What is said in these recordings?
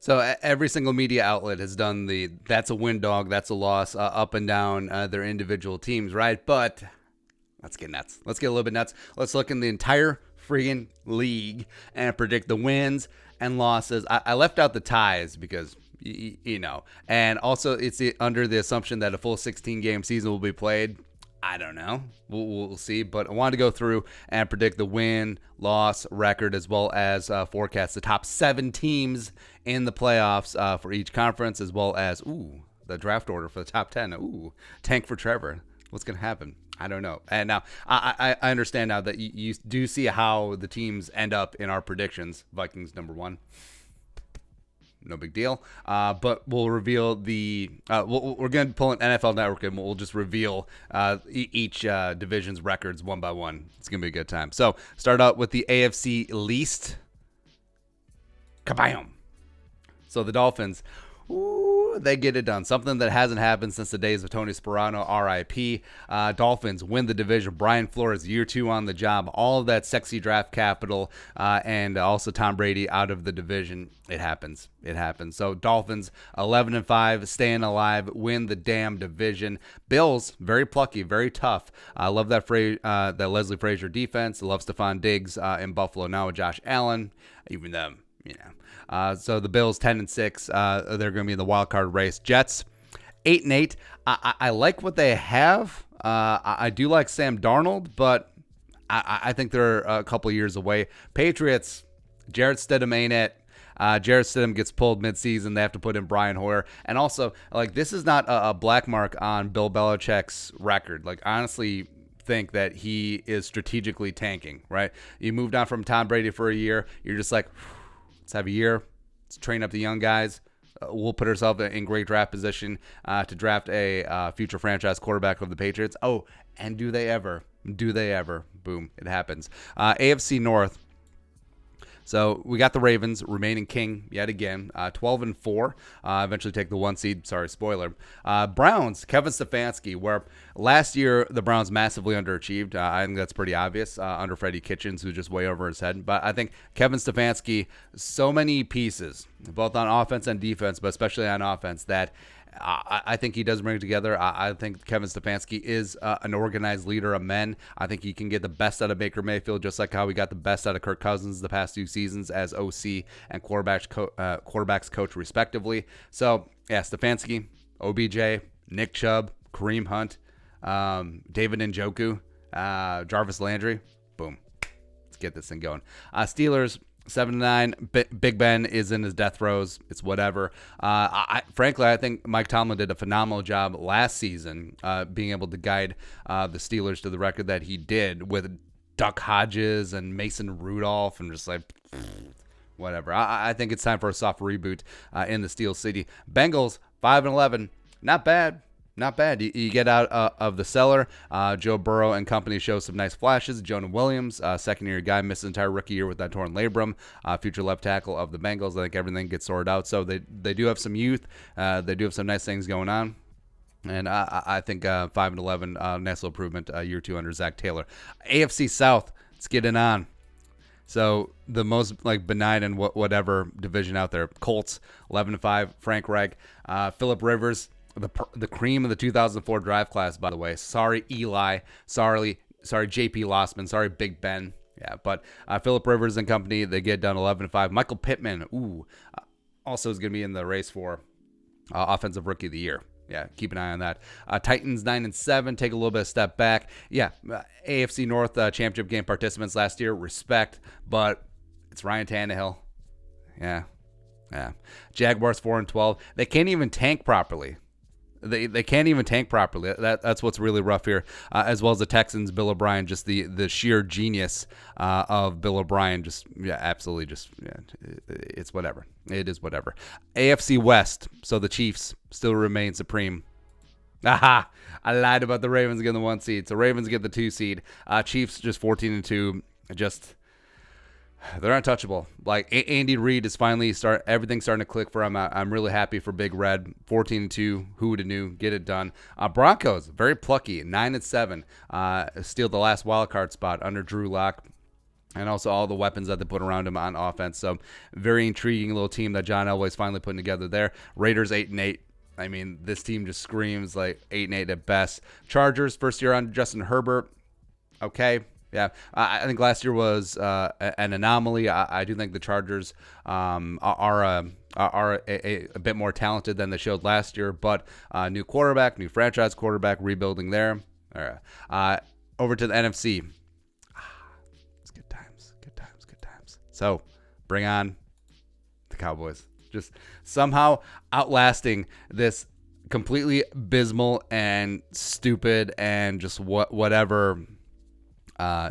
So every single media outlet has done that's a win dog, that's a loss, up and down their individual teams, right? But let's get nuts. Let's get a little bit nuts. Let's look in the entire friggin' league and predict the wins and losses. I left out the ties because, and also it's under the assumption that a full 16-game season will be played. I don't know. We'll see. But I wanted to go through and predict the win, loss record, as well as forecast the top 7 teams in the playoffs for each conference, as well as, the draft order for the top 10. Tank for Trevor. What's going to happen? I don't know. And now I understand now that you do see how the teams end up in our predictions. Vikings number 1. No big deal. But we'll reveal we're going to pull an NFL Network and we'll just reveal each division's records one by one. It's going to be a good time. So start out with the AFC least. Kabam. So the Dolphins, they get it done. Something that hasn't happened since the days of Tony Sparano, RIP. Dolphins win the division. Brian Flores, year 2 on the job. All of that sexy draft capital and also Tom Brady out of the division. It happens. It happens. So Dolphins 11-5, staying alive, win the damn division. Bills, very plucky, very tough. I love that that Leslie Frazier defense. I love Stephon Diggs in Buffalo now with Josh Allen. Even them, so the Bills 10-6. They're going to be in the wild card race. Jets 8-8. I like what they have. I do like Sam Darnold, but I think they're a couple years away. Patriots, Jarrett Stidham ain't it. Jarrett Stidham gets pulled midseason. They have to put in Brian Hoyer. And also, this is not a black mark on Bill Belichick's record. Honestly, think that he is strategically tanking, right? You moved on from Tom Brady for a year. You're just like, let's have a year. Let's train up the young guys. We'll put ourselves in great draft position to draft a future franchise quarterback of the Patriots. Oh, and do they ever? Do they ever? Boom, it happens. AFC North. So we got the Ravens remaining king yet again, 12-4. Eventually take the 1 seed. Sorry, spoiler. Browns, Kevin Stefanski, where last year the Browns massively underachieved. I think that's pretty obvious under Freddie Kitchens, who's just way over his head. But I think Kevin Stefanski, so many pieces, both on offense and defense, but especially on offense, that I think he does bring it together. I think Kevin Stefanski is an organized leader of men. I think he can get the best out of Baker Mayfield, just like how we got the best out of Kirk Cousins the past 2 seasons as OC and quarterbacks coach, respectively. So, yeah, Stefanski, OBJ, Nick Chubb, Kareem Hunt, David Njoku, Jarvis Landry. Boom. Let's get this thing going. Steelers 7-9. Big Ben is in his death throes. It's whatever. Frankly, I think Mike Tomlin did a phenomenal job last season being able to guide the Steelers to the record that he did with Duck Hodges and Mason Rudolph and just whatever. I think it's time for a soft reboot in the Steel City. Bengals 5-11. Not bad. Not bad. You get out of the cellar. Joe Burrow and company show some nice flashes. Jonah Williams, second-year guy, missed his entire rookie year with that torn labrum. Future left tackle of the Bengals. I think everything gets sorted out. So they do have some youth. They do have some nice things going on. And I think 5-11, nice little improvement year 2 under Zach Taylor. AFC South, let's get it on. So the most benign and whatever division out there. Colts 11-5. Frank Reich, Phillip Rivers. The cream of the 2004 draft class, by the way. Sorry, Eli. Sorry, J.P. Lossman. Sorry, Big Ben. Yeah, but Phillip Rivers and company, they get done 11-5. Michael Pittman, also is going to be in the race for Offensive Rookie of the Year. Yeah, keep an eye on that. Titans 9-7, take a little bit of step back. Yeah, AFC North championship game participants last year, respect, but it's Ryan Tannehill. Yeah. Jaguars 4-12. They can't even tank properly. They can't even tank properly. That's what's really rough here. As well as the Texans, Bill O'Brien, just the sheer genius of Bill O'Brien. Absolutely. It's whatever. It is whatever. AFC West. So the Chiefs still remain supreme. Aha! I lied about the Ravens getting the 1 seed. So Ravens get the 2 seed. Chiefs just 14-2. They're untouchable. Andy Reid is finally everything's starting to click for him. I'm really happy for Big Red. 14-2. Who would have knew? Get it done. Broncos, very plucky. 9-7. Steal the last wild card spot under Drew Lock. and also all the weapons that they put around him on offense. So very intriguing little team that John Elway's finally putting together there. Raiders 8-8. I mean, this team just screams like 8-8 at best. Chargers, first year on Justin Herbert. Okay. Yeah, I think last year was an anomaly. I do think the Chargers are a bit more talented than they showed last year, but new quarterback, new franchise quarterback, rebuilding there. All right. Over to the NFC. It's good times. So bring on the Cowboys. Just somehow outlasting this completely abysmal and stupid and just whatever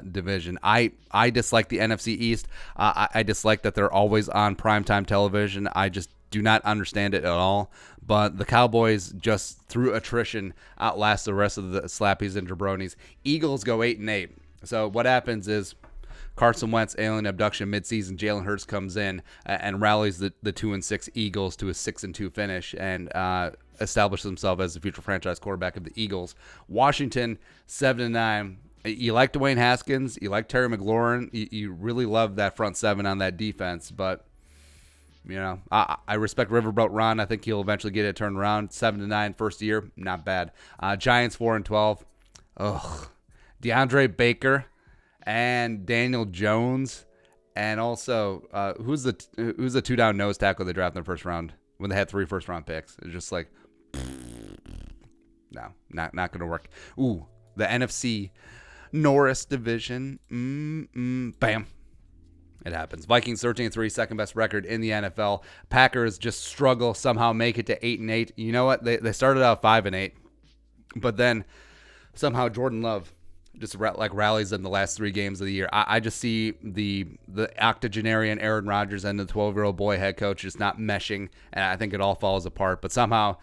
division. I dislike the NFC East. I dislike that they're always on primetime television. I just do not understand it at all. But the Cowboys, just through attrition, outlast the rest of the slappies and jabronis. Eagles go 8-8. So what happens is Carson Wentz alien abduction midseason. Jalen Hurts comes in and rallies the 2-6 Eagles to a 6-2 finish and establishes himself as the future franchise quarterback of the Eagles. Washington 7-9. You like Dwayne Haskins, you like Terry McLaurin, you really love that front seven on that defense, but I respect Riverboat Ron. I think he'll eventually get it turned around. 7-9 first year, not bad. Giants 4-12. Ugh. DeAndre Baker and Daniel Jones, and also who's the two down nose tackle they drafted in the first round when they had 3 first round picks? It's just like, no, not going to work. Ooh, the NFC Norris division. Bam. It happens. Vikings 13-3, second best record in the NFL. Packers just struggle, somehow make it to 8-8. You know what? They started out 5-8, but then somehow Jordan Love just rallies in the last 3 games of the year. I just see the octogenarian Aaron Rodgers and the 12-year-old boy head coach just not meshing, and I think it all falls apart. But somehow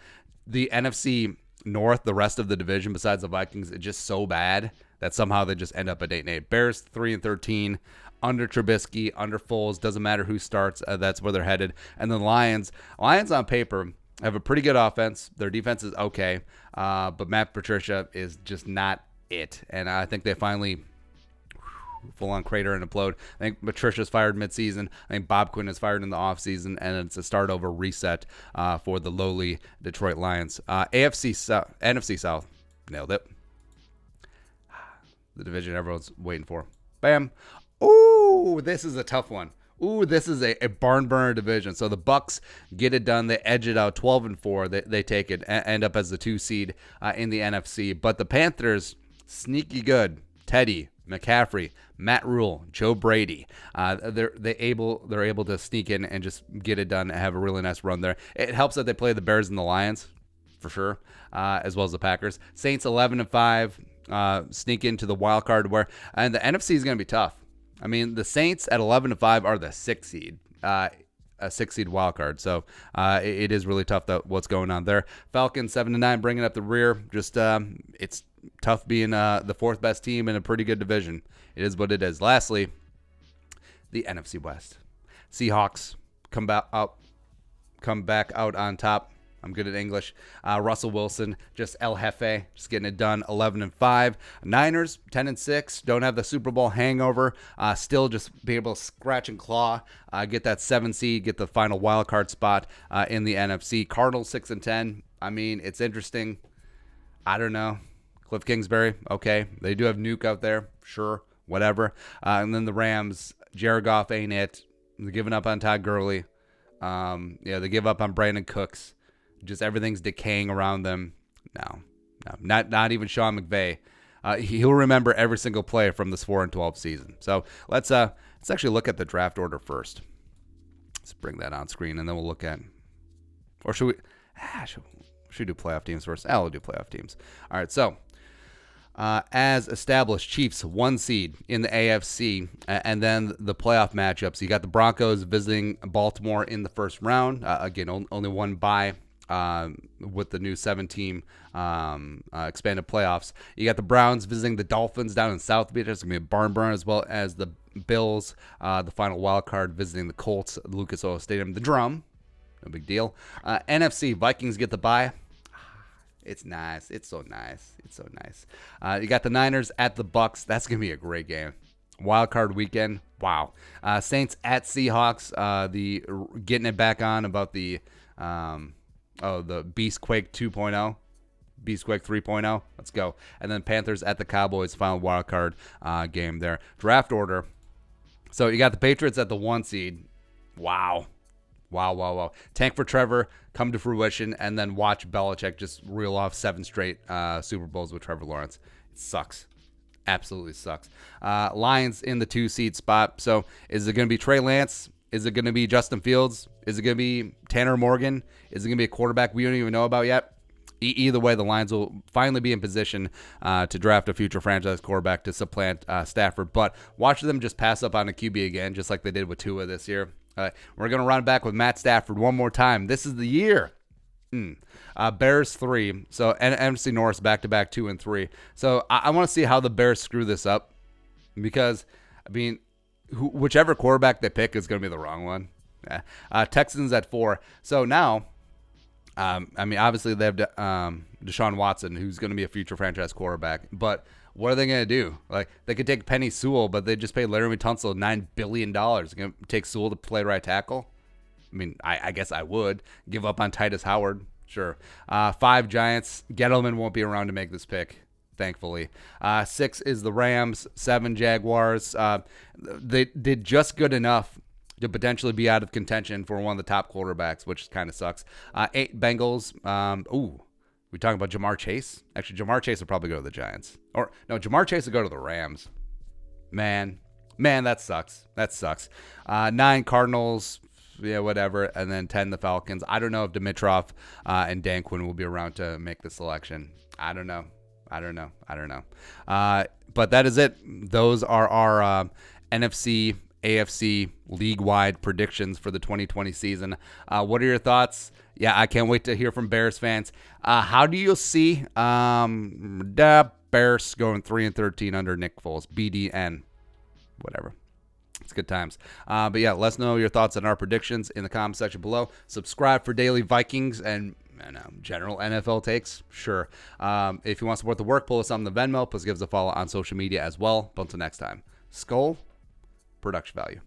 the NFC North, the rest of the division besides the Vikings, is just so bad that somehow they just end up at 8-8. Bears 3-13, under Trubisky, under Foles. Doesn't matter who starts. That's where they're headed. And then Lions on paper have a pretty good offense. Their defense is okay, but Matt Patricia is just not it. And I think they finally full-on crater and implode. I think Patricia's fired midseason. I think Bob Quinn is fired in the offseason, and it's a start-over reset for the lowly Detroit Lions. NFC South, nailed it. The division everyone's waiting for. Bam. Ooh, this is a tough one. Ooh, this is a barn burner division. So the Bucks get it done. They edge it out 12-4. They take it, end up as the 2 seed in the NFC. But the Panthers, sneaky good. Teddy, McCaffrey, Matt Rule, Joe Brady. They're able to sneak in and just get it done and have a really nice run there. It helps that they play the Bears and the Lions, for sure, as well as the Packers. Saints 11-5, sneak into the wild card and the NFC is going to be tough. I mean, the Saints at 11-5 are the 6th seed. A 6-seed wild card. So it is really tough what's going on there. Falcons 7-9, bringing up the rear. Just it's tough being the 4th best team in a pretty good division. It is what it is. Lastly, the NFC West. Seahawks come back out on top. I'm good at English. Russell Wilson, just El Jefe, just getting it done. 11-5. Niners 10-6. Don't have the Super Bowl hangover. Still just be able to scratch and claw, get that 7 seed, get the final wild card spot in the NFC. Cardinals 6-10. I mean, it's interesting. I don't know. Cliff Kingsbury, okay. They do have Nuke out there, sure, whatever. And then the Rams, Jared Goff ain't it. They're giving up on Todd Gurley. They give up on Brandon Cooks. Just everything's decaying around them. No, not even Sean McVay. He'll remember every single play from this 4-12 season. So let's actually look at the draft order first. Let's bring that on screen, and then we'll look at. Or should we? Should we do playoff teams first? We'll do playoff teams. All right. So as established, Chiefs 1 seed in the AFC, and then the playoff matchups. You got the Broncos visiting Baltimore in the first round. Again, only one bye. With the new 7-team expanded playoffs. You got the Browns visiting the Dolphins down in South Beach. It's going to be a barn burner, as well as the Bills, the final wild card, visiting the Colts at Lucas Oil Stadium. The Drum, no big deal. NFC, Vikings get the bye. It's nice. It's so nice. You got the Niners at the Bucks. That's going to be a great game. Wild card weekend. Wow. Saints at Seahawks. The getting it back on about the Beastquake 2.0. Beastquake 3.0. Let's go. And then Panthers at the Cowboys. Final wild card game there. Draft order. So you got the Patriots at the 1 seed. Wow. Tank for Trevor, come to fruition, and then watch Belichick just reel off 7 straight Super Bowls with Trevor Lawrence. It sucks. Absolutely sucks. Lions in the 2 seed spot. So is it going to be Trey Lance? Is it going to be Justin Fields? Is it going to be Tanner Morgan? Is it going to be a quarterback we don't even know about yet? Either way, the Lions will finally be in position to draft a future franchise quarterback to supplant Stafford. But watch them just pass up on a QB again, just like they did with Tua this year. We're going to run back with Matt Stafford one more time. This is the year. Bears 3. So NFC North back-to-back 2 and 3. So I want to see how the Bears screw this up, because, I mean, whichever quarterback they pick is going to be the wrong one. Texans at 4. So now, I mean, obviously they have Deshaun Watson, who's going to be a future franchise quarterback. But what are they going to do? Like, they could take Penny Sewell, but they just paid Laremy Tunsil $9 billion. Going to take Sewell to play right tackle? I mean, I guess I would. Give up on Titus Howard. Sure. 5 Giants. Gettleman won't be around to make this pick, thankfully. 6 is the Rams. 7 Jaguars. They did just good enough to potentially be out of contention for one of the top quarterbacks, which kind of sucks. 8 Bengals. We talking about Jamar Chase? Actually, Jamar Chase will probably go to the Giants. Or, no, Jamar Chase will go to the Rams. Man, that sucks. 9 Cardinals. Yeah, whatever. And then 10, the Falcons. I don't know if Dimitroff and Dan Quinn will be around to make the selection. I don't know. But that is it. Those are our NFC, AFC, league-wide predictions for the 2020 season. What are your thoughts? Yeah, I can't wait to hear from Bears fans. How do you see the Bears going 3-13 under Nick Foles? BDN. Whatever. It's good times. But yeah, let us know your thoughts on our predictions in the comment section below. Subscribe for daily Vikings and general NFL takes. Sure. If you want to support the work, pull us on the Venmo. Plus give us a follow on social media as well. But until next time, Skull, production value.